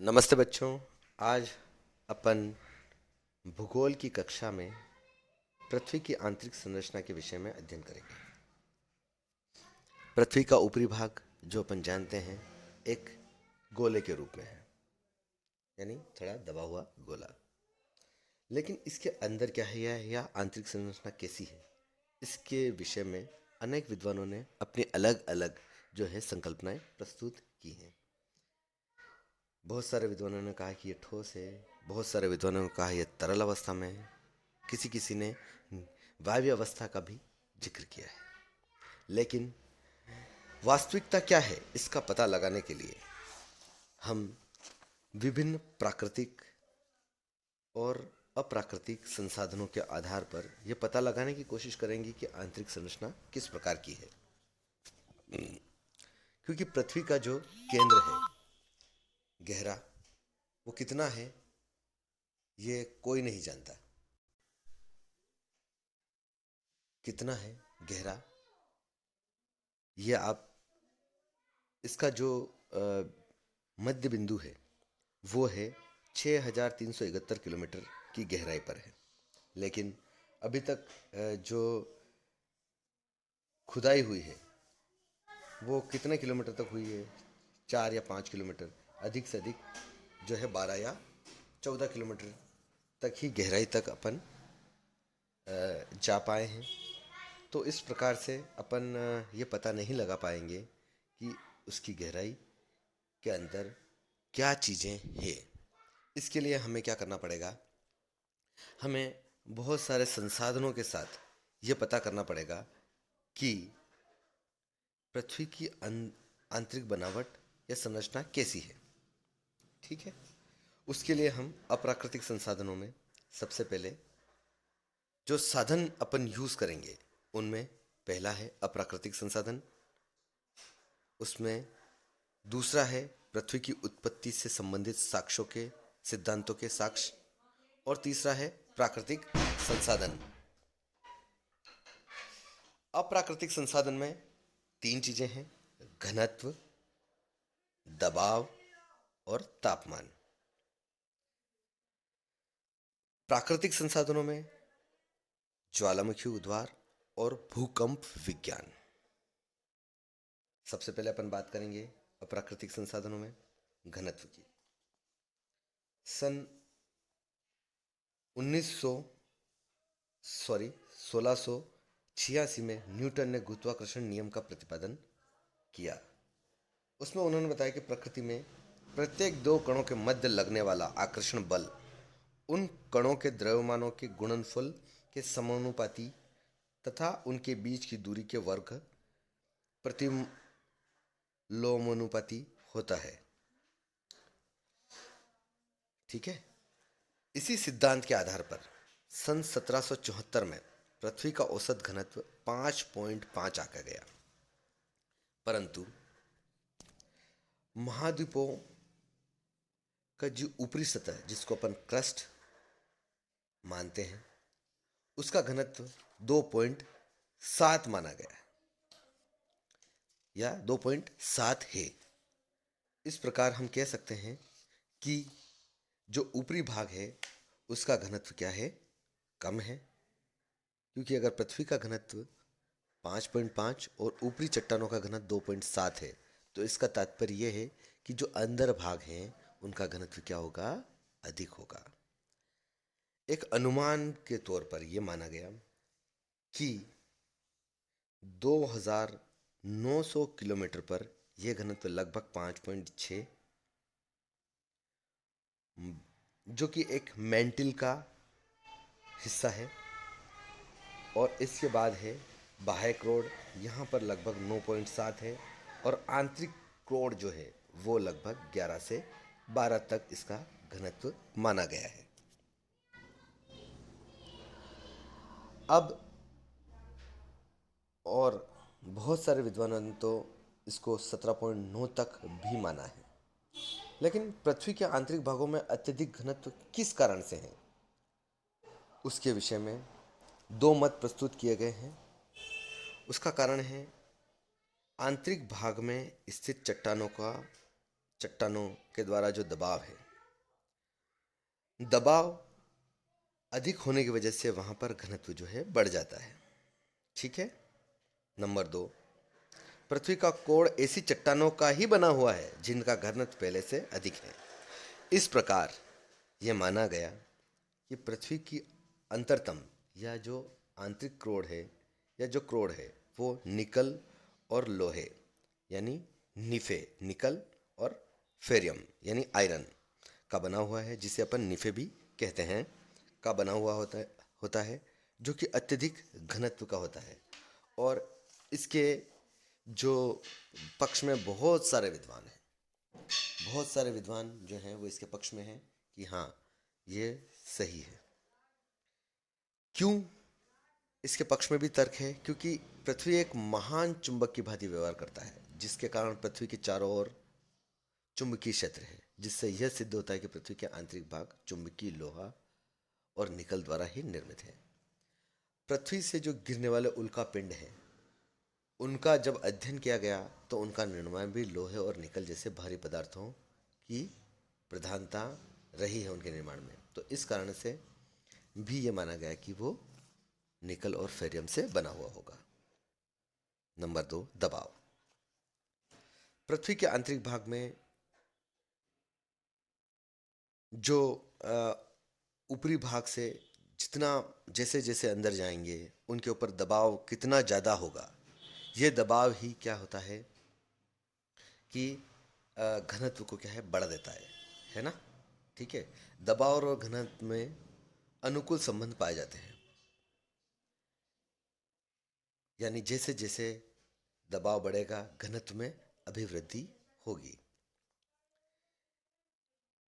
नमस्ते बच्चों। आज अपन भूगोल की कक्षा में पृथ्वी की आंतरिक संरचना के विषय में अध्ययन करेंगे। पृथ्वी का ऊपरी भाग जो अपन जानते हैं एक गोले के रूप में है, यानी थोड़ा दबा हुआ गोला। लेकिन इसके अंदर क्या है या आंतरिक संरचना कैसी है, इसके विषय में अनेक विद्वानों ने अपनी अलग अलग जो है संकल्पनाएं प्रस्तुत की हैं। बहुत सारे विद्वानों ने कहा कि ये ठोस है, बहुत सारे विद्वानों ने कहा यह तरल अवस्था में है, किसी किसी ने वायव्य अवस्था का भी जिक्र किया है। लेकिन वास्तविकता क्या है, इसका पता लगाने के लिए हम विभिन्न प्राकृतिक और अप्राकृतिक संसाधनों के आधार पर यह पता लगाने की कोशिश करेंगे कि आंतरिक संरचना किस प्रकार की है। क्योंकि पृथ्वी का जो केंद्र है गहरा, वो कितना है ये कोई नहीं जानता। कितना है गहरा, ये आप इसका जो मध्य बिंदु है वो है 6,371 किलोमीटर की गहराई पर है। लेकिन अभी तक जो खुदाई हुई है वो कितने किलोमीटर तक हुई है? 4 या 5 किलोमीटर, अधिक से अधिक जो है 12 या 14 किलोमीटर तक ही गहराई तक अपन जा पाए हैं। तो इस प्रकार से अपन ये पता नहीं लगा पाएंगे कि उसकी गहराई के अंदर क्या चीज़ें हैं। इसके लिए हमें क्या करना पड़ेगा? हमें बहुत सारे संसाधनों के साथ ये पता करना पड़ेगा कि पृथ्वी की आंतरिक बनावट या संरचना कैसी है। ठीक है, उसके लिए हम अप्राकृतिक संसाधनों में सबसे पहले जो साधन अपन यूज करेंगे उनमें पहला है अप्राकृतिक संसाधन, उसमें दूसरा है पृथ्वी की उत्पत्ति से संबंधित साक्ष्यों के सिद्धांतों के साक्ष्य, और तीसरा है प्राकृतिक संसाधन। अप्राकृतिक संसाधन में तीन चीजें हैं: घनत्व, दबाव और तापमान। प्राकृतिक संसाधनों में ज्वालामुखी उद्वार और भूकंप विज्ञान। सबसे पहले अपन बात करेंगे अप्राकृतिक संसाधनों में घनत्व की। सन 1686 में न्यूटन ने गुरुत्वाकर्षण नियम का प्रतिपादन किया। उसमें उन्होंने बताया कि प्रकृति में प्रत्येक दो कणों के मध्य लगने वाला आकर्षण बल उन कणों के द्रव्यमानों के गुणनफल के समानुपाती तथा उनके बीच की दूरी के वर्ग प्रतिलोमानुपाती होता है। ठीक है, इसी सिद्धांत के आधार पर सन 1774 में पृथ्वी का औसत घनत्व 5.5 आंका गया। परंतु महाद्वीपों का जो ऊपरी सतह जिसको अपन क्रस्ट मानते हैं उसका घनत्व 2.7 माना गया है या 2.7 है। इस प्रकार हम कह सकते हैं कि जो ऊपरी भाग है उसका घनत्व क्या है? कम है। क्योंकि अगर पृथ्वी का घनत्व 5.5 और ऊपरी चट्टानों का घनत्व 2.7 है तो इसका तात्पर्य यह है कि जो अंदर भाग हैं उनका घनत्व क्या होगा? अधिक होगा। एक अनुमान के तौर पर यह माना गया कि 2,900 किलोमीटर पर यह घनत्व लगभग 5.6, जो कि एक मेंटिल का हिस्सा है, और इसके बाद है बाह्य क्रोड, यहाँ पर लगभग 9.7 है, और आंतरिक क्रोड जो है वो लगभग 11 से 12 तक इसका घनत्व माना गया है। अब और बहुत सारे विद्वानों ने तो इसको 17.9 तक भी माना है। लेकिन पृथ्वी के आंतरिक भागों में अत्यधिक घनत्व किस कारण से है, उसके विषय में दो मत प्रस्तुत किए गए हैं। उसका कारण है आंतरिक भाग में स्थित चट्टानों का चट्टानों के द्वारा जो दबाव है, दबाव अधिक होने की वजह से वहां पर घनत्व जो है बढ़ जाता है। ठीक है। नंबर 2, पृथ्वी का कोण ऐसी चट्टानों का ही बना हुआ है जिनका घनत्व पहले से अधिक है। इस प्रकार यह माना गया कि पृथ्वी की अंतरतम या जो आंतरिक क्रोड़ है या जो क्रोड़ है वो निकल और लोहे यानी निफे, निकल और फेरियम यानी आयरन का बना हुआ है, जिसे अपन निफे भी कहते हैं, का बना हुआ होता है जो कि अत्यधिक घनत्व का होता है। और इसके जो पक्ष में बहुत सारे विद्वान हैं, बहुत सारे विद्वान जो हैं वो इसके पक्ष में हैं कि हाँ ये सही है। क्यों इसके पक्ष में भी तर्क है? क्योंकि पृथ्वी एक महान चुंबक की भांति व्यवहार करता है, जिसके कारण पृथ्वी के चारों ओर चुंबकीय क्षेत्र है, जिससे यह सिद्ध होता है कि पृथ्वी के आंतरिक भाग चुंबकीय लोहा और निकल द्वारा ही निर्मित है। पृथ्वी से जो गिरने वाले उल्का पिंड हैं, उनका जब अध्ययन किया गया तो उनका निर्माण भी लोहे और निकल जैसे भारी पदार्थों की प्रधानता रही है उनके निर्माण में। तो इस कारण से भी ये माना गया कि वो निकल और फेरियम से बना हुआ होगा। नंबर 2, दबाव। पृथ्वी के आंतरिक भाग में जो ऊपरी भाग से जितना जैसे जैसे अंदर जाएंगे उनके ऊपर दबाव कितना ज़्यादा होगा, ये दबाव ही क्या होता है कि घनत्व को क्या है बढ़ देता है ना। ठीक है। दबाव और घनत्व में अनुकूल संबंध पाए जाते हैं, यानी जैसे जैसे दबाव बढ़ेगा घनत्व में अभिवृद्धि होगी।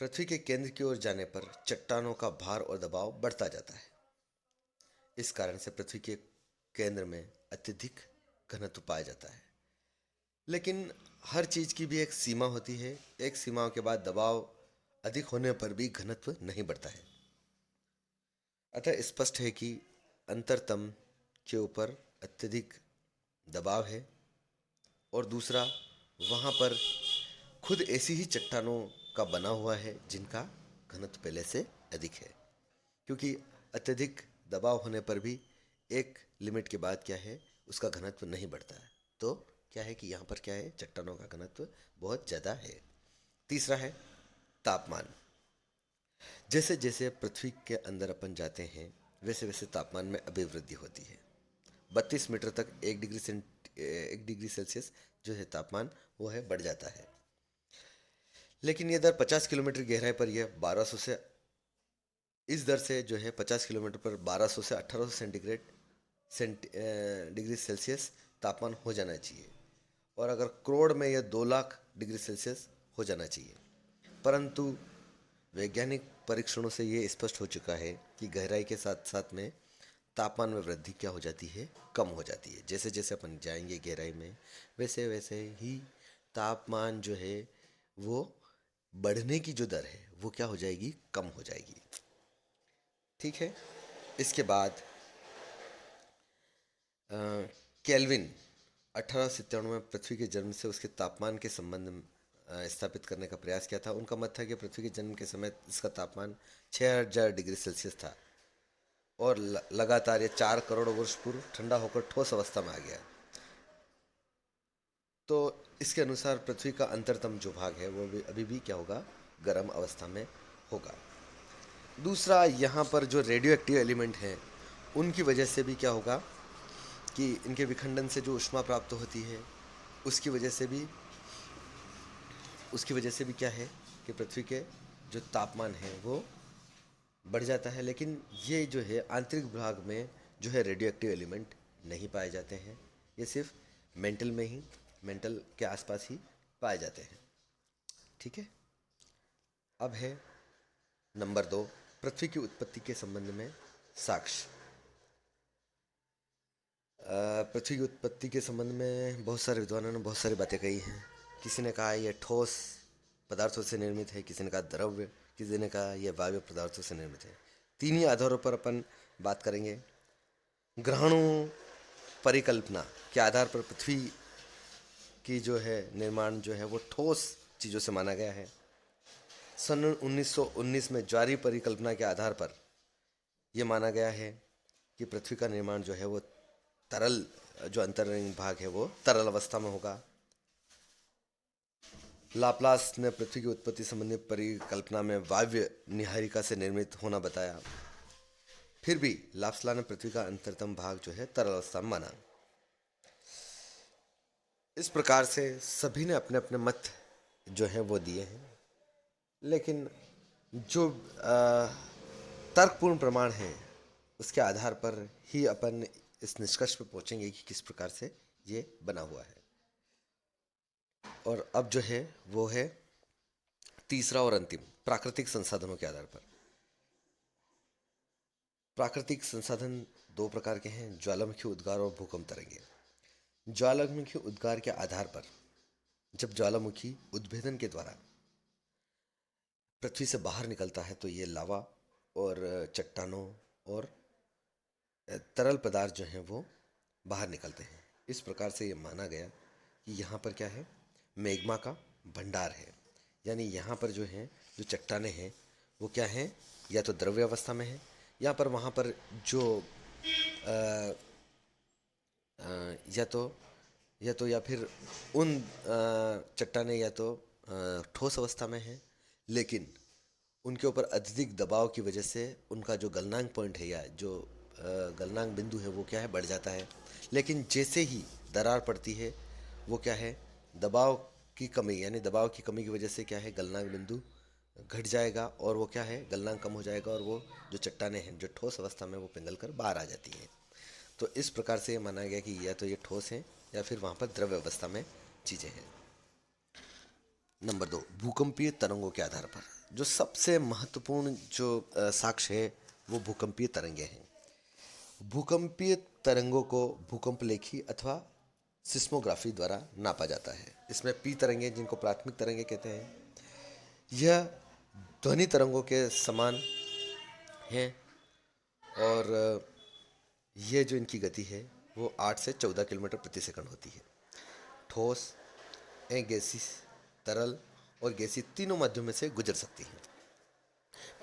पृथ्वी के केंद्र की ओर जाने पर चट्टानों का भार और दबाव बढ़ता जाता है। इस कारण से पृथ्वी के केंद्र में अत्यधिक घनत्व पाया जाता है। लेकिन हर चीज की भी एक सीमा होती है। एक सीमा के बाद दबाव अधिक होने पर भी घनत्व नहीं बढ़ता है। अतः स्पष्ट है कि अंतरतम के ऊपर अत्यधिक दबाव है और दूसरा वहाँ पर खुद ऐसी ही चट्टानों का बना हुआ है जिनका घनत्व पहले से अधिक है। क्योंकि अत्यधिक दबाव होने पर भी एक लिमिट के बाद क्या है उसका घनत्व नहीं बढ़ता है। तो क्या है कि यहाँ पर क्या है, चट्टानों का घनत्व बहुत ज़्यादा है। तीसरा है तापमान। जैसे जैसे पृथ्वी के अंदर अपन जाते हैं वैसे वैसे तापमान में अभिवृद्धि होती है। 32 मीटर तक 1 डिग्री सेल्सियस जो है तापमान वो है बढ़ जाता है। लेकिन ये दर 50 किलोमीटर गहराई पर यह 1200 से इस दर से जो है 50 किलोमीटर पर 1200 से 1800 डिग्री सेल्सियस तापमान हो जाना चाहिए। और अगर करोड़ में यह 2 लाख डिग्री सेल्सियस हो जाना चाहिए। परंतु वैज्ञानिक परीक्षणों से ये स्पष्ट हो चुका है कि गहराई के साथ साथ में तापमान में वृद्धि क्या हो जाती है, कम हो जाती है। जैसे जैसे अपन जाएंगे गहराई में वैसे वैसे ही तापमान जो है वो बढ़ने की जो दर है वो क्या हो जाएगी, कम हो जाएगी। ठीक है। इसके बाद केल्विन 1897 में पृथ्वी के जन्म से उसके तापमान के संबंध में स्थापित करने का प्रयास किया था। उनका मत था कि पृथ्वी के जन्म के समय इसका तापमान 6000 डिग्री सेल्सियस था और लगातार ये 4 करोड़ वर्ष पूर्व ठंडा होकर ठोस अवस्था में आ गया। तो इसके अनुसार पृथ्वी का अंतरतम जो भाग है वो भी अभी भी क्या होगा, गर्म अवस्था में होगा। दूसरा, यहाँ पर जो रेडियो एक्टिव एलिमेंट हैं उनकी वजह से भी क्या होगा कि इनके विखंडन से जो ऊष्मा प्राप्त होती है उसकी वजह से भी क्या है कि पृथ्वी के जो तापमान है वो बढ़ जाता है। लेकिन ये जो है आंतरिक भाग में जो है रेडियो एक्टिव एलिमेंट नहीं पाए जाते हैं। ये सिर्फ मेंटल के आसपास ही पाए जाते हैं। ठीक है। अब है नंबर 2, पृथ्वी की उत्पत्ति के संबंध में साक्ष्य। पृथ्वी की उत्पत्ति के संबंध में बहुत सारे विद्वानों ने बहुत सारी बातें कही हैं। किसी ने कहा यह ठोस पदार्थों से निर्मित है, किसी ने कहा द्रव्य, किसी ने कहा यह वायु पदार्थों से निर्मित है। 3 ही आधारों पर अपन बात करेंगे। ग्रहणों परिकल्पना के आधार पर पृथ्वी की जो है निर्माण जो है वो ठोस चीज़ों से माना गया है। सन 1919 में जारी परिकल्पना के आधार पर यह माना गया है कि पृथ्वी का निर्माण जो है वो तरल, जो अंतरिक्ष भाग है वो तरल अवस्था में होगा। लाप्लास ने पृथ्वी की उत्पत्ति संबंधी परिकल्पना में वायव्य निहारिका से निर्मित होना बताया। फिर भी लाप्लास ने पृथ्वी का अंतरतम भाग जो है तरल अवस्था में माना। इस प्रकार से सभी ने अपने अपने मत जो है वो दिए हैं, लेकिन जो तर्कपूर्ण प्रमाण है उसके आधार पर ही अपन इस निष्कर्ष पर पहुंचेंगे कि किस प्रकार से ये बना हुआ है। और अब जो है वो है तीसरा और अंतिम, प्राकृतिक संसाधनों के आधार पर। प्राकृतिक संसाधन दो प्रकार के हैं, ज्वालामुखी उद्गार और भूकंप तरंगे। ज्वालामुखी उद्गार के आधार पर जब ज्वालामुखी उद्भेदन के द्वारा पृथ्वी से बाहर निकलता है तो ये लावा और चट्टानों और तरल पदार्थ जो हैं वो बाहर निकलते हैं। इस प्रकार से ये माना गया कि यहाँ पर क्या है, मैग्मा का भंडार है। यानी यहाँ पर जो है जो चट्टानें हैं वो क्या हैं, या तो द्रव्य अवस्था में है, या पर वहाँ पर जो या फिर उन चट्टानें या तो ठोस अवस्था में है, लेकिन उनके ऊपर अत्यधिक दबाव की वजह से उनका जो गलनांक पॉइंट है या जो गलनांक बिंदु है वो क्या है, बढ़ जाता है। लेकिन जैसे ही दरार पड़ती है वो क्या है, दबाव की कमी, यानी दबाव की कमी की वजह से क्या है, गलनांक बिंदु घट जाएगा और वो क्या है, गलनांक कम हो जाएगा और वो जो चट्टानें हैं जो ठोस अवस्था में वो पिघल कर बाहर आ जाती हैं। तो इस प्रकार से ये माना गया कि या तो ये ठोस है या फिर वहाँ पर द्रव्य अवस्था में चीज़ें हैं। नंबर 2, भूकंपीय तरंगों के आधार पर जो सबसे महत्वपूर्ण जो साक्ष्य है वो भूकंपीय तरंगे हैं। भूकंपीय तरंगों को भूकंप लेखी अथवा सिस्मोग्राफी द्वारा नापा जाता है। इसमें पी तरंगे, जिनको प्राथमिक तरंगे कहते हैं, यह ध्वनि तरंगों के समान हैं और ये जो इनकी गति है वो 8 से 14 किलोमीटर प्रति सेकंड होती है। ठोस, गैसीय, तरल और गैसीय तीनों माध्यमों में से गुजर सकती हैं।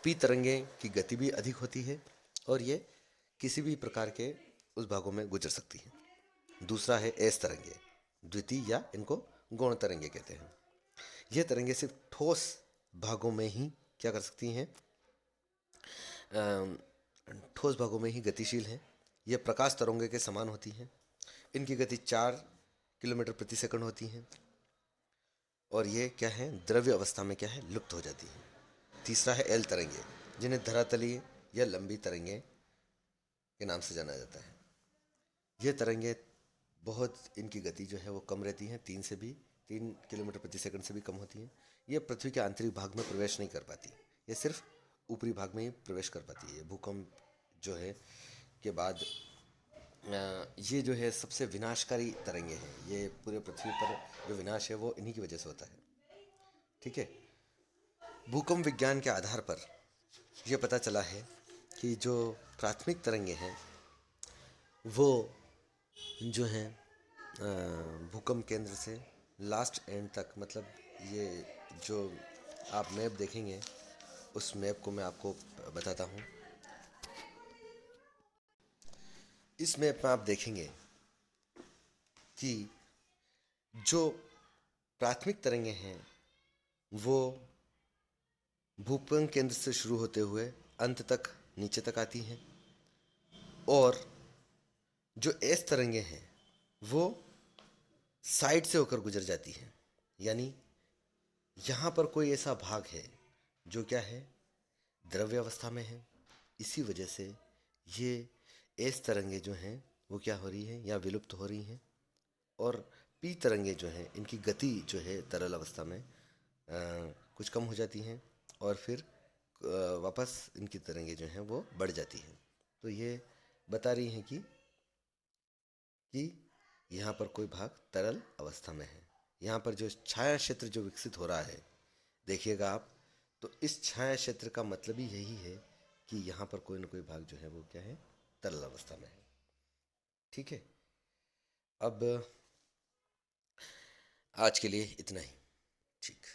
पी तरंगे की गति भी अधिक होती है और ये किसी भी प्रकार के उस भागों में गुजर सकती हैं। दूसरा है एस तरंगे, द्वितीय या इनको गौण तरंगे कहते हैं। ये तरंगे सिर्फ ठोस भागों में ही क्या कर सकती हैं, ठोस भागों में ही गतिशील हैं। ये प्रकाश तरंगे के समान होती हैं। इनकी गति 4 किलोमीटर प्रति सेकंड होती है और ये क्या है, द्रव्य अवस्था में क्या है, लुप्त हो जाती है। तीसरा है एल तरंगे, जिन्हें धरातलीय या लंबी तरंगे के नाम से जाना जाता है। ये तरंगे बहुत, इनकी गति जो है वो कम रहती है, 3 किलोमीटर प्रति सेकंड से भी कम होती है। ये पृथ्वी के आंतरिक भाग में प्रवेश नहीं कर पाती, ये सिर्फ ऊपरी भाग में ही प्रवेश कर पाती है। भूकंप जो है के बाद ये जो है सबसे विनाशकारी तरंगे हैं। ये पूरे पृथ्वी पर जो विनाश है वो इन्हीं की वजह से होता है। ठीक है। भूकंप विज्ञान के आधार पर यह पता चला है कि जो प्राथमिक तरंगे हैं वो जो हैं भूकंप केंद्र से लास्ट एंड तक, मतलब ये जो आप मैप देखेंगे उस मैप को मैं आपको बताता हूँ। इस मैप में आप देखेंगे कि जो प्राथमिक तरंगे हैं वो भूकंप केंद्र से शुरू होते हुए अंत तक नीचे तक आती हैं और जो एस तरंगे हैं वो साइड से होकर गुजर जाती हैं। यानी यहाँ पर कोई ऐसा भाग है जो क्या है, द्रव्य अवस्था में है। इसी वजह से ये एस तरंगे जो हैं वो क्या हो रही हैं, या विलुप्त हो रही हैं। और पी तरंगे जो हैं इनकी गति जो है तरल अवस्था में कुछ कम हो जाती हैं और फिर वापस इनकी तरंगे जो हैं वो बढ़ जाती हैं। तो ये बता रही हैं कि यहाँ पर कोई भाग तरल अवस्था में है। यहाँ पर जो छाया क्षेत्र जो विकसित हो रहा है, देखिएगा आप, तो इस छाया क्षेत्र का मतलब ही यही है कि यहाँ पर कोई ना कोई भाग जो है वो क्या है, तरल अवस्था में है। ठीक है। अब आज के लिए इतना ही। ठीक।